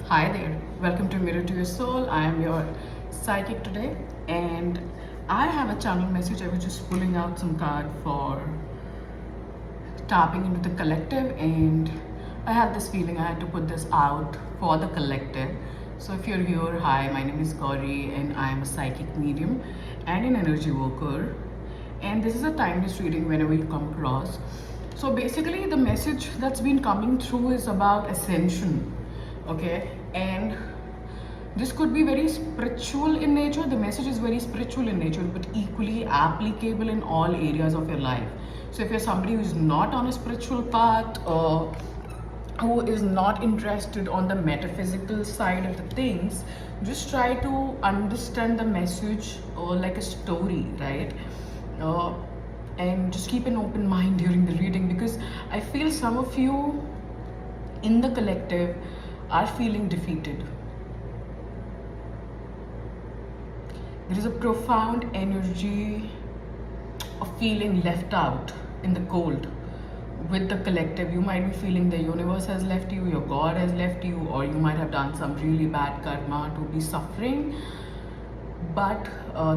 Hi there, welcome to Mirror to Your Soul. I am your psychic today, and I have a channel message. I was just pulling out some card for tapping into the collective, and I had this feeling I had to put this out for the collective. So, if you're here, hi, my name is Gauri, and I am a psychic medium and an energy worker. And this is a timeless reading whenever you come across. So, basically, the message that's been coming through is about ascension, okay? And this could be very spiritual in nature. The message is very spiritual in nature, but equally applicable in all areas of your life. So if you're somebody who's not on a spiritual path, who is not interested on the metaphysical side of the things, just try to understand the message like a story, right? Uh, and just keep an open mind during the reading, because I feel some of you in the collective are feeling defeated. There is a profound energy of feeling left out in the cold with the collective. You might be feeling the universe has left you, your God has left you, or you might have done some really bad karma to be suffering. But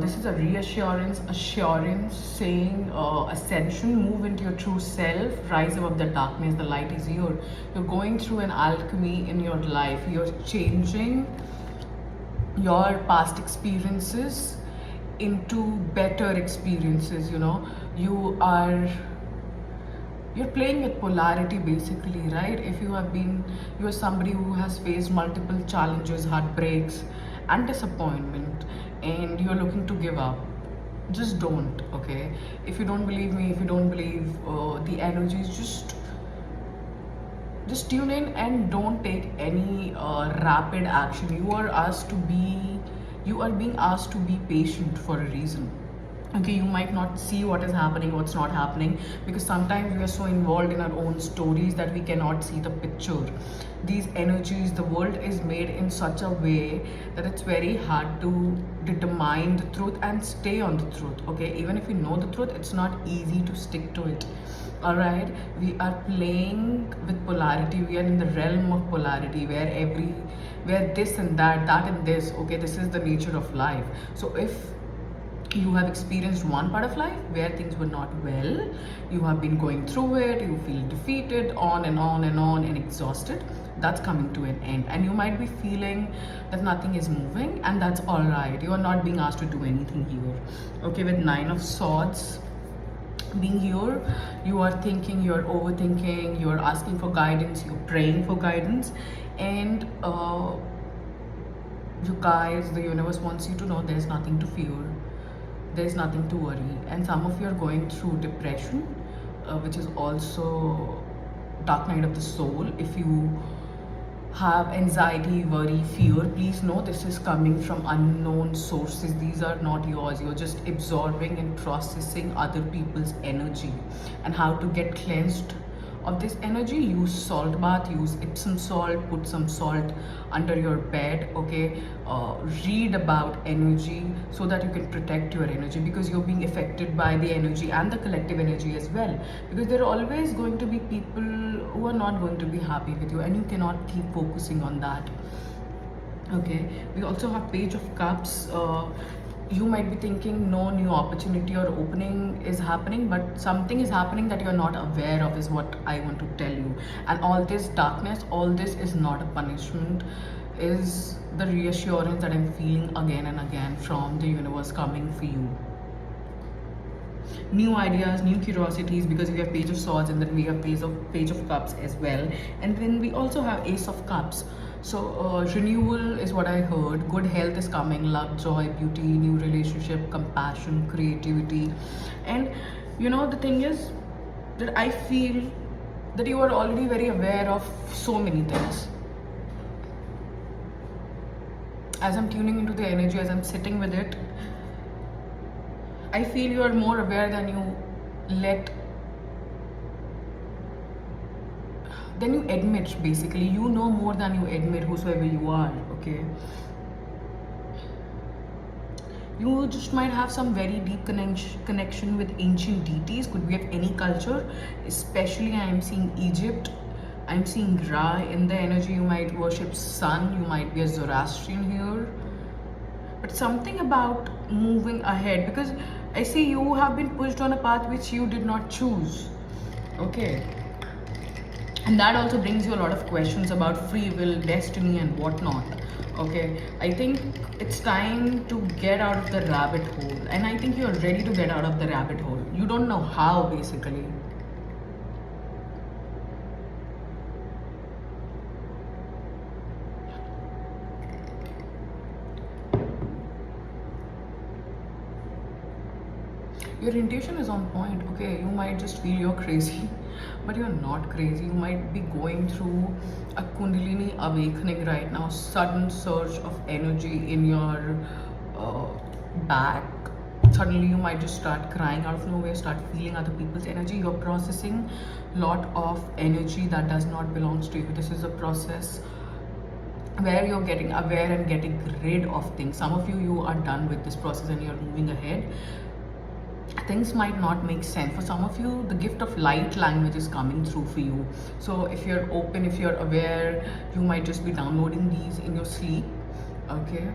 this is a reassurance, assurance saying ascension, move into your true self, rise above the darkness, the light is here. You're going through an alchemy in your life, you're changing your past experiences into better experiences. You're playing with polarity basically, right? If you're somebody who has faced multiple challenges, heartbreaks and disappointment, and you're looking to give up, just don't. Okay, if you don't believe me, if you don't believe the energies, just tune in and don't take any rapid action. You are being asked to be patient for a reason. Okay, you might not see what is happening, what's not happening, because sometimes we are so involved in our own stories that we cannot see the picture. These energies, the world is made in such a way that it's very hard to determine the truth and stay on the truth. Okay, even if you know the truth, it's not easy to stick to it. All right, we are playing with polarity. We are in the realm of polarity where this and that and this. Okay, this is the nature of life. So if you have experienced one part of life where things were not well, you have been going through it, you feel defeated, on and on and on, and exhausted, that's coming to an end. And you might be feeling that nothing is moving, and that's all right. You are not being asked to do anything here. Okay, with Nine of Swords being here, you are thinking, you're overthinking, you're asking for guidance, you're praying for guidance, and you guys, the universe wants you to know there's nothing to fear, there's nothing to worry. And some of you are going through depression, which is also dark night of the soul. If you have anxiety, worry, fear, please know this is coming from unknown sources. These are not yours. You're just absorbing and processing other people's energy. And how to get cleansed of this energy: use salt bath, use Epsom salt, put some salt under your bed. Okay, read about energy so that you can protect your energy, because you're being affected by the energy and the collective energy as well, because there are always going to be people who are not going to be happy with you, and you cannot keep focusing on that. Okay, we also have Page of Cups. You might be thinking no new opportunity or opening is happening, but something is happening that you're not aware of, is what I want to tell you. And all this darkness, all this is not a punishment, is the reassurance that I'm feeling again and again from the universe coming for you. New ideas, new curiosities, because we have Page of Swords, and then we have Page of Cups as well, and then we also have Ace of Cups. So renewal is what I heard. Good health is coming, love, joy, beauty, new relationship, compassion, creativity. And the thing is that I feel that you are already very aware of so many things. As I'm tuning into the energy, as I'm sitting with it, I feel you are more aware than you admit. Basically, you know more than you admit, whosoever you are. Okay, you just might have some very deep connection with ancient deities. Could be of any culture, especially I am seeing Egypt, I'm seeing Ra in the energy. You might worship sun, you might be a Zoroastrian here, but something about moving ahead, because I see you have been pushed on a path which you did not choose. Okay, and that also brings you a lot of questions about free will, destiny, and whatnot. Okay, I think it's time to get out of the rabbit hole, and I think you're ready to get out of the rabbit hole. You don't know how, basically. Your intuition is on point. Okay, you might just feel you're crazy, but you're not crazy. You might be going through a kundalini awakening right now, sudden surge of energy in your uh, back. Suddenly you might just start crying out of nowhere, start feeling other people's energy. You're processing lot of energy that does not belongs to you. This is a process where you're getting aware and getting rid of things. Some of you are done with this process and you're moving ahead. Things might not make sense. For some of you, the gift of light language is coming through for you. So if you're open, if you're aware, you might just be downloading these in your sleep. Okay.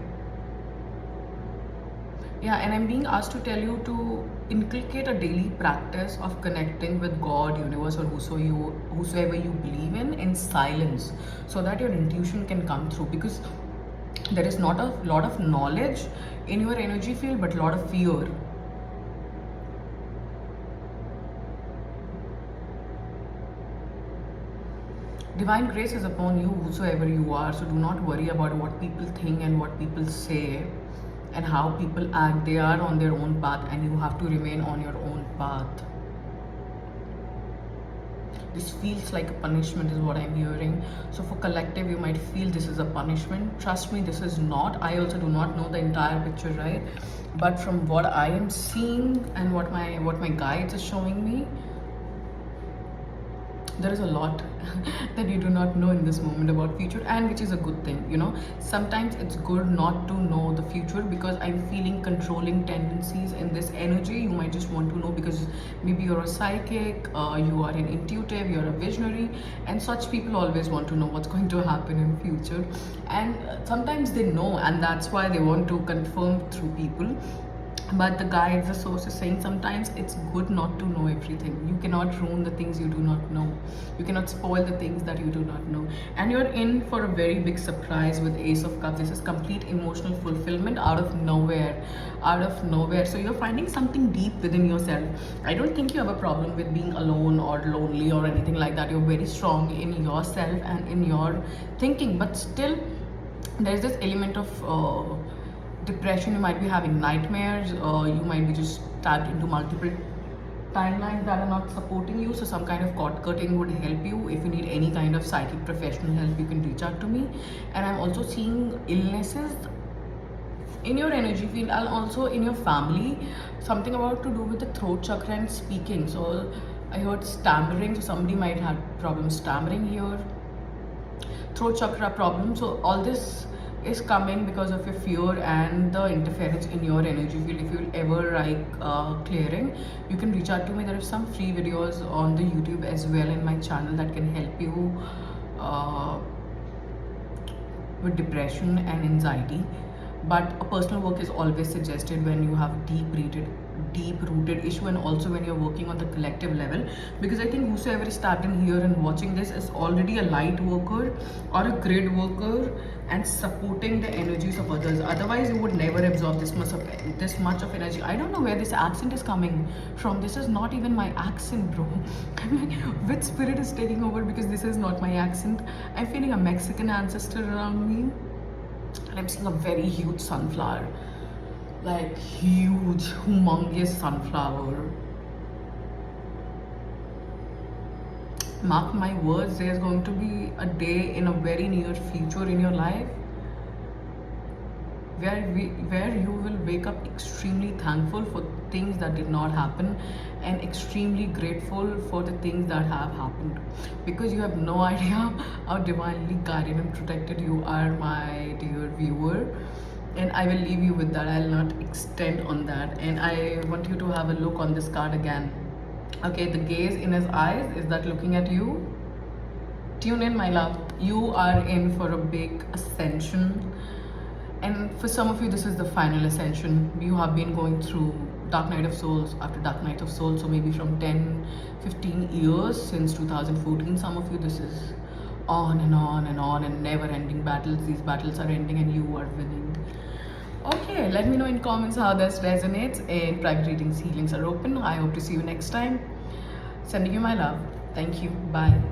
Yeah, and I'm being asked to tell you to inculcate a daily practice of connecting with God, universe, or whosoever you believe in silence, so that your intuition can come through. Because there is not a lot of knowledge in your energy field, but a lot of fear. Divine grace is upon you, whosoever you are. So do not worry about what people think and what people say and how people act. They are on their own path, and you have to remain on your own path. This feels like a punishment, is what I'm hearing. So for collective, you might feel this is a punishment. Trust me, this is not. I also do not know the entire picture, right? But from what I am seeing and what my guides are showing me, there is a lot that you do not know in this moment about future, and which is a good thing. Sometimes it's good not to know the future, because I'm feeling controlling tendencies in this energy. You might just want to know because maybe you're a psychic, you are an intuitive, you're a visionary, and such people always want to know what's going to happen in future. And sometimes they know, and that's why they want to confirm through people. But the guides, the source is saying sometimes it's good not to know everything. You cannot ruin the things you do not know. You cannot spoil the things that you do not know. And you're in for a very big surprise with Ace of Cups. This is complete emotional fulfillment out of nowhere. Out of nowhere. So you're finding something deep within yourself. I don't think you have a problem with being alone or lonely or anything like that. You're very strong in yourself and in your thinking. But still, there's this element of depression. You might be having nightmares, you might be just tagged into multiple timelines that are not supporting you. So some kind of cord cutting would help you. If you need any kind of psychic professional help, you can reach out to me. And I'm also seeing illnesses in your energy field and also in your family. Something about to do with the throat chakra and speaking. So I heard stammering, so somebody might have problems stammering here. Throat chakra problem. So all this is coming because of your fear and the interference in your energy field. If you'll ever like clearing, you can reach out to me. There are some free videos on the YouTube as well in my channel that can help you with depression and anxiety. But a personal work is always suggested when you have deep rooted issue, and also when you're working on the collective level, because I think whosoever is starting here and watching this is already a light worker or a grid worker and supporting the energies of others. Otherwise you would never absorb this much of energy. I don't know where this accent is coming from. This is not even my accent, bro. I'm like, which spirit is taking over? Because this is not my accent. I'm feeling a Mexican ancestor around me, and I'm seeing a very huge sunflower, like huge, humongous sunflower. Mark my words, there's going to be a day in a very near future in your life where you will wake up extremely thankful for things that did not happen and extremely grateful for the things that have happened, because you have no idea how divinely guided and protected you are, my dear viewer. And I will leave you with that. I'll not extend on that. And I want you to have a look on this card again. Okay, the gaze in his eyes, is that looking at you? Tune in, my love. You are in for a big ascension. And for some of you, this is the final ascension. You have been going through Dark Night of Souls after Dark Night of Souls. So maybe from 10, 15 years since 2014. Some of you, this is on and on and on and never ending battles. These battles are ending and you are winning. Okay, let me know in comments how this resonates. And private readings, healings are open. I hope to see you next time. Sending you my love. Thank you. Bye.